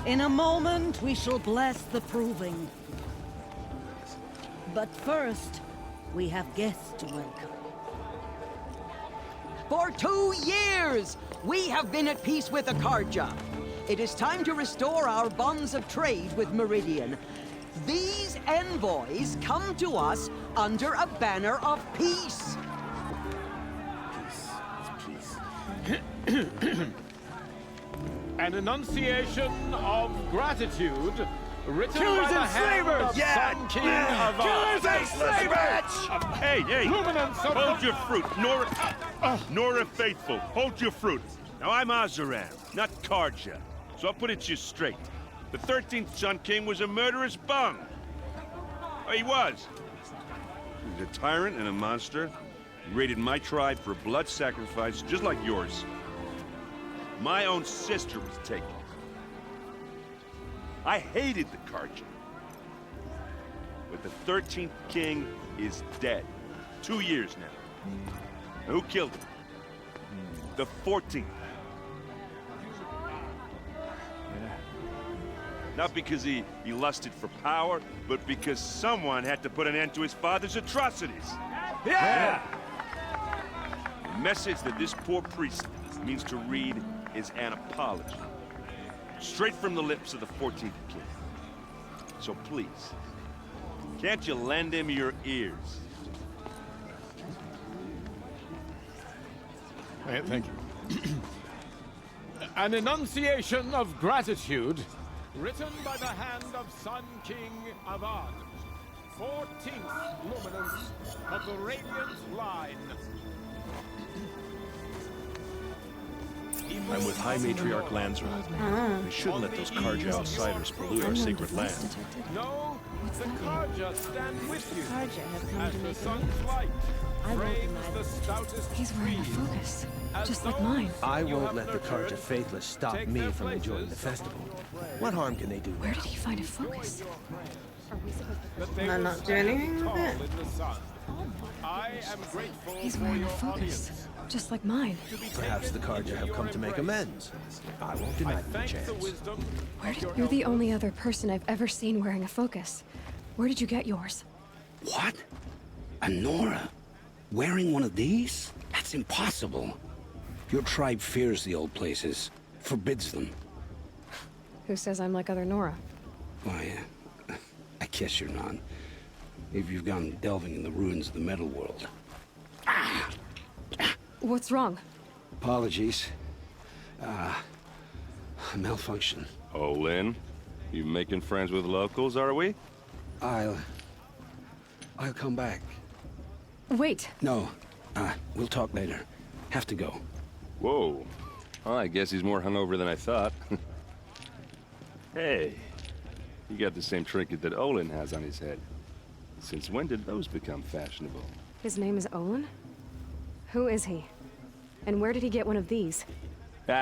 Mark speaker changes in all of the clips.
Speaker 1: In a moment, we shall bless the proving. But first, we have guests to welcome.
Speaker 2: For 2 years, we have been at peace with Akarja. It is time to restore our bonds of trade with Meridian. These envoys come to us under a banner of peace.
Speaker 3: An enunciation of gratitude written
Speaker 4: Killers
Speaker 3: by the
Speaker 4: and
Speaker 3: hand
Speaker 4: slavers!
Speaker 3: of
Speaker 4: Yeah!
Speaker 3: Sun King of
Speaker 4: Killers and slavers!
Speaker 5: Hey!
Speaker 3: Luminance of
Speaker 5: Hold
Speaker 3: the...
Speaker 5: your fruit, Nora Faithful. Hold your fruit. Now I'm Azaran, not Karja. So I'll put it to you straight. The 13th Sun King was a murderous bung. Oh, he was. He was a tyrant and a monster. He raided my tribe for blood sacrifice, just like yours. My own sister was taken. I hated the Karja. But the 13th king is dead. 2 years now. And who killed him? The 14th. Not because he lusted for power, but because someone had to put an end to his father's atrocities.
Speaker 4: Yeah!
Speaker 5: The message that this poor priest means to read is an apology. Straight from the lips of the 14th king. So please, can't you lend him your ears?
Speaker 3: Thank you. An enunciation of gratitude written by the hand of Sun King Avad, 14th luminance of the Radiant Line.
Speaker 4: I'm with High Matriarch Landsra. We shouldn't let those Karja outsiders pollute our sacred land.
Speaker 3: No, the Karja stand with you.
Speaker 6: Karja have come
Speaker 3: As
Speaker 6: to
Speaker 3: the
Speaker 6: make
Speaker 3: sun's light
Speaker 6: I won't
Speaker 3: frames
Speaker 6: deny
Speaker 3: the
Speaker 6: it.
Speaker 3: stoutest
Speaker 6: He's wearing a
Speaker 3: creed.
Speaker 6: focus,
Speaker 3: As
Speaker 6: just like
Speaker 3: those
Speaker 6: mine.
Speaker 7: I
Speaker 3: you
Speaker 7: won't
Speaker 3: have
Speaker 7: let the
Speaker 3: nurtured
Speaker 7: Karja Faithless stop
Speaker 3: take
Speaker 7: me
Speaker 3: their
Speaker 7: from enjoying the
Speaker 3: places
Speaker 7: festival. What harm can they do
Speaker 6: Where
Speaker 7: now?
Speaker 6: did he find a focus?
Speaker 3: that they
Speaker 8: Can I
Speaker 3: will
Speaker 8: not do
Speaker 3: stand
Speaker 8: anything with
Speaker 3: tall
Speaker 8: it?
Speaker 3: in the sun. I am grateful
Speaker 6: He's
Speaker 3: for
Speaker 6: wearing
Speaker 3: your
Speaker 6: a focus,
Speaker 3: audience.
Speaker 6: just like mine.
Speaker 3: To be
Speaker 7: Perhaps the
Speaker 3: taken
Speaker 7: Karja
Speaker 3: in
Speaker 7: have
Speaker 3: your
Speaker 7: come to make
Speaker 3: embrace.
Speaker 7: amends. I won't
Speaker 3: I
Speaker 7: deny them a
Speaker 3: thank the
Speaker 7: chance.
Speaker 3: wisdom
Speaker 6: Where
Speaker 3: of
Speaker 6: did
Speaker 3: your
Speaker 6: you're the
Speaker 3: elders.
Speaker 6: only other person I've ever seen wearing a focus. Where did you get yours?
Speaker 9: What? A Nora? Wearing one of these? That's impossible. Your tribe fears the old places, forbids them.
Speaker 6: Who says I'm like other Nora?
Speaker 9: Why, I guess you're not. If you've gone delving in the ruins of the metal world.
Speaker 6: What's wrong?
Speaker 9: Apologies. A malfunction.
Speaker 5: Oh, Lynn, you making friends with locals, are we?
Speaker 9: I'll come back.
Speaker 6: Wait,
Speaker 9: No, we'll talk later. Have to go.
Speaker 5: Whoa. Well, I guess he's more hungover than I thought. Hey, you got the same trinket that Olin has on his head. Since when did those become fashionable?
Speaker 6: his name is Olin? Who is he? And where did he get one of these?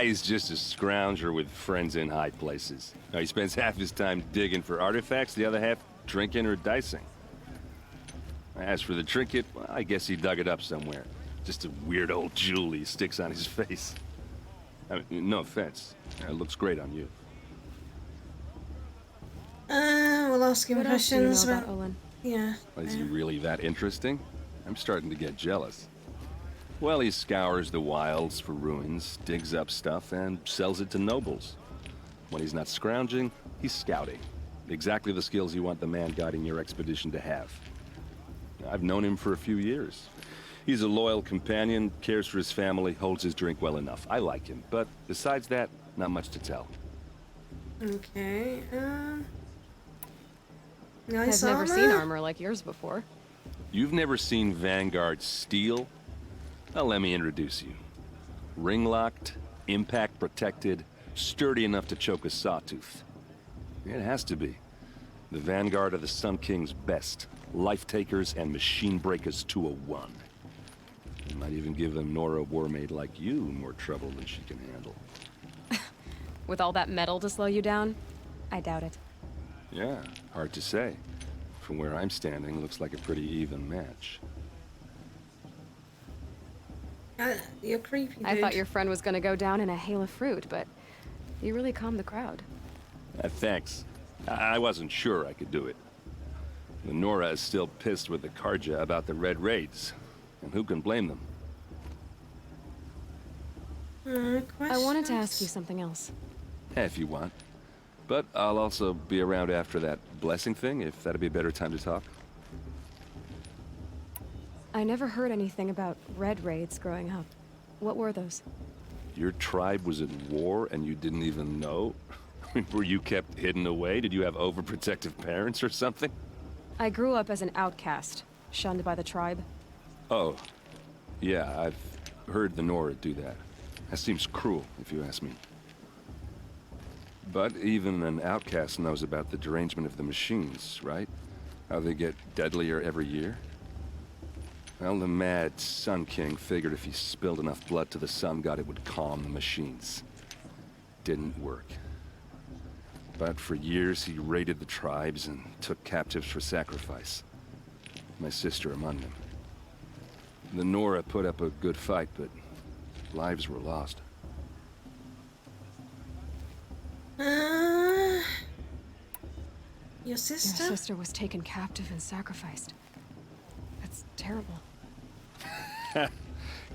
Speaker 5: He's just a scrounger with friends in high places. Now, he spends half his time digging for artifacts, the other half drinking or dicing. As for the trinket, well, I guess he dug it up somewhere. Just a weird old jewel he sticks on his face. I mean, no offense. It looks great on you.
Speaker 8: We'll ask him
Speaker 6: What else do you know
Speaker 8: questions
Speaker 6: about
Speaker 8: about.
Speaker 6: Olin?
Speaker 8: Yeah.
Speaker 5: Is he really that interesting? I'm starting to get jealous. Well, he scours the wilds for ruins, digs up stuff, and sells it to nobles. When he's not scrounging, he's scouting. Exactly the skills you want the man guiding your expedition to have. I've known him for a few years. He's a loyal companion, cares for his family, holds his drink well enough. I like him, but besides that, not much to tell.
Speaker 8: Okay.
Speaker 6: I've
Speaker 8: Nice
Speaker 6: never seen
Speaker 8: armor.
Speaker 6: armor like yours before.
Speaker 5: You've never seen Vanguard steel? Well, let me introduce you. Ring-locked, impact-protected, sturdy enough to choke a sawtooth. It has to be. The Vanguard of the Sun King's best. Life-takers and machine-breakers to a one. You might even give a Nora warmaid like you more trouble than she can handle.
Speaker 6: With all that metal to slow you down? I doubt it.
Speaker 5: Yeah, hard to say. From where I'm standing, looks like a pretty even match.
Speaker 8: You're creepy, dude.
Speaker 6: I thought your friend was gonna go down in a hail of fruit, but you really calmed the crowd.
Speaker 5: Thanks. I wasn't sure I could do it. Lenora is still pissed with the Karja about the Red Raids. And who can blame them?
Speaker 6: I wanted to ask you something else.
Speaker 5: If you want. But I'll also be around after that blessing thing, if that'd be a better time to talk.
Speaker 6: I never heard anything about Red Raids growing up. What were those?
Speaker 5: Your tribe was at war and you didn't even know? Were you kept hidden away? Did you have overprotective parents or something?
Speaker 6: I grew up as an outcast, shunned by the tribe.
Speaker 5: Oh. Yeah, I've heard the Nora do that. That seems cruel, if you ask me. But even an outcast knows about the derangement of the machines, right? How they get deadlier every year? Well, the mad Sun King figured if he spilled enough blood to the Sun God, it would calm the machines. Didn't work. But for years, he raided the tribes and took captives for sacrifice. My sister among them. The Nora put up a good fight, but lives were lost.
Speaker 8: Your sister?
Speaker 6: Your sister was taken captive and sacrificed. That's terrible.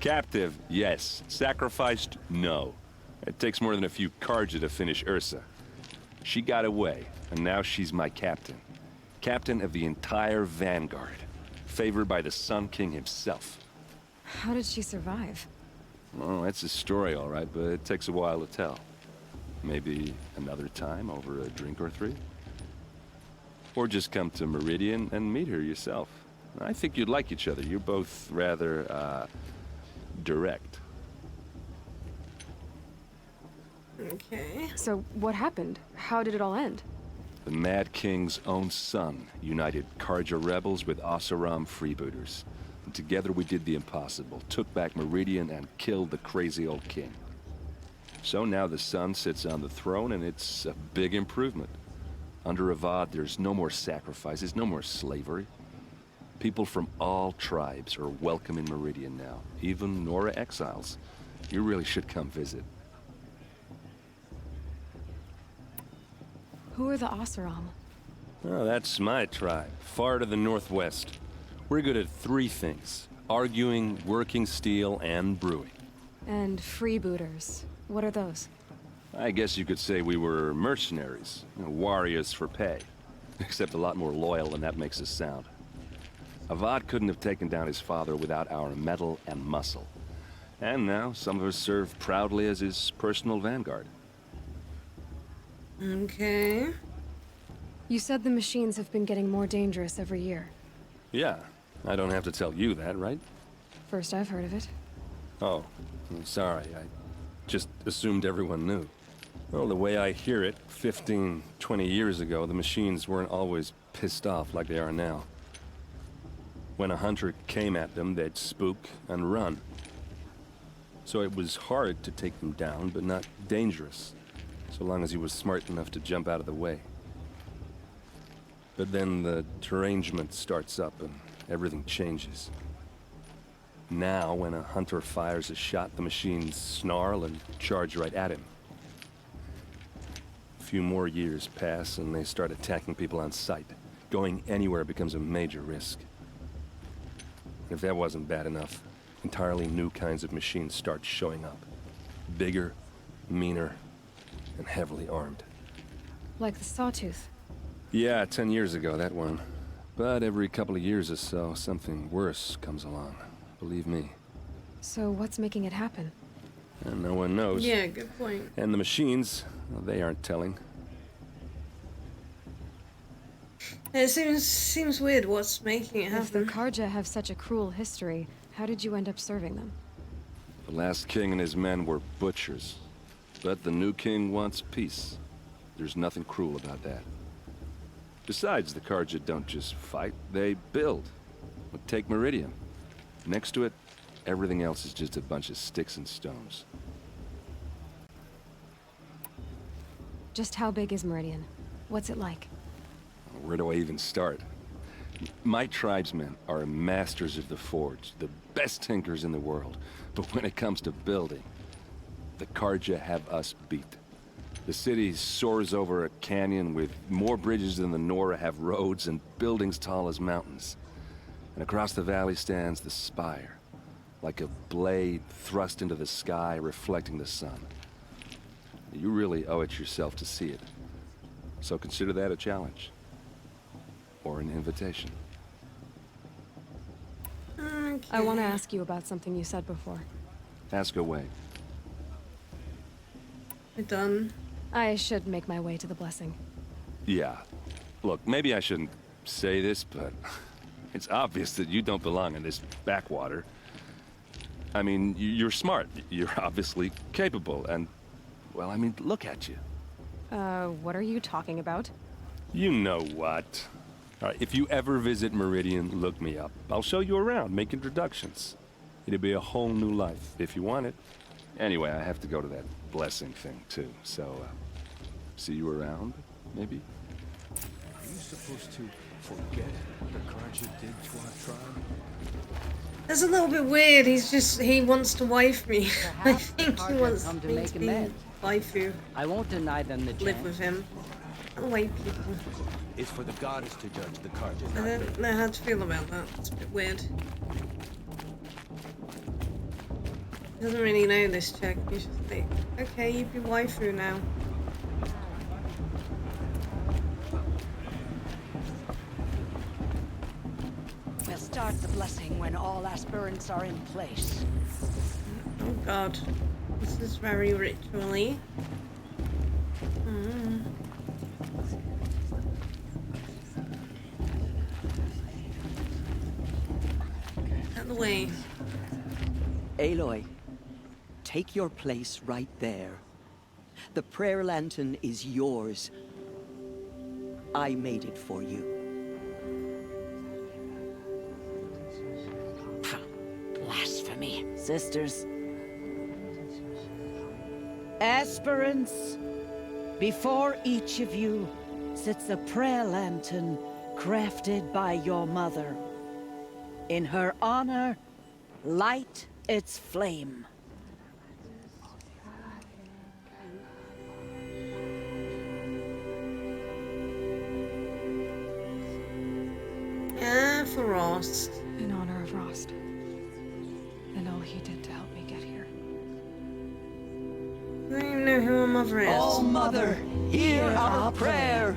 Speaker 5: Captive, yes. Sacrificed, no. It takes more than a few Karja to finish Ursa. She got away, and now she's my captain. Captain of the entire Vanguard. Favored by the Sun King himself.
Speaker 6: How did she survive?
Speaker 5: Well, that's a story, all right, but it takes a while to tell. Maybe another time over a drink or three? Or just come to Meridian and meet her yourself. I think you'd like each other. You're both rather, direct.
Speaker 8: Okay.
Speaker 6: So, what happened? How did it all end?
Speaker 5: The Mad King's own son united Karja rebels with Oseram freebooters. And together we did the impossible, took back Meridian and killed the crazy old king. So now the son sits on the throne and it's a big improvement. Under Avad, there's no more sacrifices, no more slavery. People from all tribes are welcome in Meridian now, even Nora exiles. You really should come visit.
Speaker 6: Who are the Oseram?
Speaker 5: Oh, that's my tribe, far to the northwest. We're good at three things: arguing, working steel, and brewing.
Speaker 6: And freebooters. What are those?
Speaker 5: I guess you could say we were mercenaries, warriors for pay. Except a lot more loyal than that makes us sound. Avad couldn't have taken down his father without our metal and muscle. And now some of us serve proudly as his personal vanguard.
Speaker 8: Okay.
Speaker 6: You said the machines have been getting more dangerous every year.
Speaker 5: Yeah, I don't have to tell you that, right?
Speaker 6: First I've heard of it.
Speaker 5: Oh, I'm sorry. I just assumed everyone knew. Well, the way I hear it, 15, 20 years ago, the machines weren't always pissed off like they are now. When a hunter came at them, they'd spook and run. So it was hard to take them down, but not dangerous, so long as he was smart enough to jump out of the way. But then the derangement starts up and everything changes. Now, when a hunter fires a shot, the machines snarl and charge right at him. A few more years pass and they start attacking people on sight. Going anywhere becomes a major risk. And if that wasn't bad enough, entirely new kinds of machines start showing up. Bigger, meaner, and heavily armed.
Speaker 6: Like the Sawtooth.
Speaker 5: Yeah, 10 years ago, that one. But every couple of years or so, something worse comes along. Believe me.
Speaker 6: So what's making it happen?
Speaker 5: And no one knows.
Speaker 8: Yeah, good point.
Speaker 5: And the machines, well, they aren't telling.
Speaker 8: It seems weird what's making it
Speaker 6: If the
Speaker 8: happen.
Speaker 6: Karja have such a cruel history, how did you end up serving them?
Speaker 5: The last king and his men were butchers. But the new king wants peace. There's nothing cruel about that. Besides, the Karja don't just fight, they build. But take Meridian. Next to it, everything else is just a bunch of sticks and stones.
Speaker 6: Just how big is Meridian? What's it like?
Speaker 5: Where do I even start? My tribesmen are masters of the forge, the best tinkers in the world. But when it comes to building, the Karja have us beat. The city soars over a canyon with more bridges than the Nora have roads and buildings tall as mountains. And across the valley stands the spire, like a blade thrust into the sky, reflecting the sun. You really owe it yourself to see it. So consider that a challenge. Or an invitation.
Speaker 8: Okay.
Speaker 6: I want to ask you about something you said before.
Speaker 5: Ask away.
Speaker 8: We're done.
Speaker 6: I should make my way to the blessing.
Speaker 5: Yeah. Look, maybe I shouldn't say this, but it's obvious that you don't belong in this backwater. I mean, you're smart. You're obviously capable, and, well, I mean, look at you.
Speaker 6: What are you talking about?
Speaker 5: You know what. All right, if you ever visit Meridian, look me up. I'll show you around, make introductions. It'll be a whole new life, if you want it. Anyway, I have to go to that blessing thing, too. So, see you around, maybe?
Speaker 4: Are you supposed to forget what the Karja did to our tribe?
Speaker 8: That's a little bit weird. He wants to wife me. I
Speaker 2: Perhaps
Speaker 8: think
Speaker 2: the
Speaker 8: he
Speaker 2: Karja
Speaker 8: wants
Speaker 2: come to
Speaker 8: me
Speaker 2: make
Speaker 8: to be
Speaker 2: amends.
Speaker 8: waifu.
Speaker 2: I won't deny them the
Speaker 8: Live with him. I don't like people.
Speaker 7: It's for the goddess to judge the Karja,
Speaker 8: I
Speaker 7: not me.
Speaker 8: don't know how to feel about that. It's a bit weird. He doesn't really know this chick. He's just like, okay, you be waifu now.
Speaker 1: We'll start the blessing when all aspirants are in place.
Speaker 8: Oh god. This is very ritually. Out of the way.
Speaker 2: Aloy, take your place right there. The prayer lantern is yours. I made it for you.
Speaker 1: Blasphemy. Sisters. Aspirants, before each of you sits a prayer lantern crafted by your mother. In her honor, light its flame.
Speaker 8: Yeah, for Rost.
Speaker 6: In honor of Rost. And all he did to help me get here.
Speaker 8: I don't even know who her mother is.
Speaker 2: Oh, Mother, hear our prayer.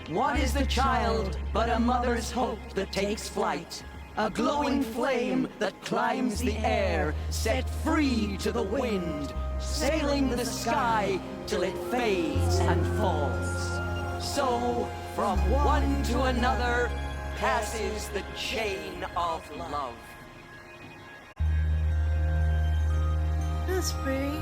Speaker 2: What is the child but a mother's hope that takes flight? A glowing flame that climbs the air, set free to the wind, sailing the sky till it fades and falls. So, from one to another, passes the chain of love.
Speaker 8: That's pretty.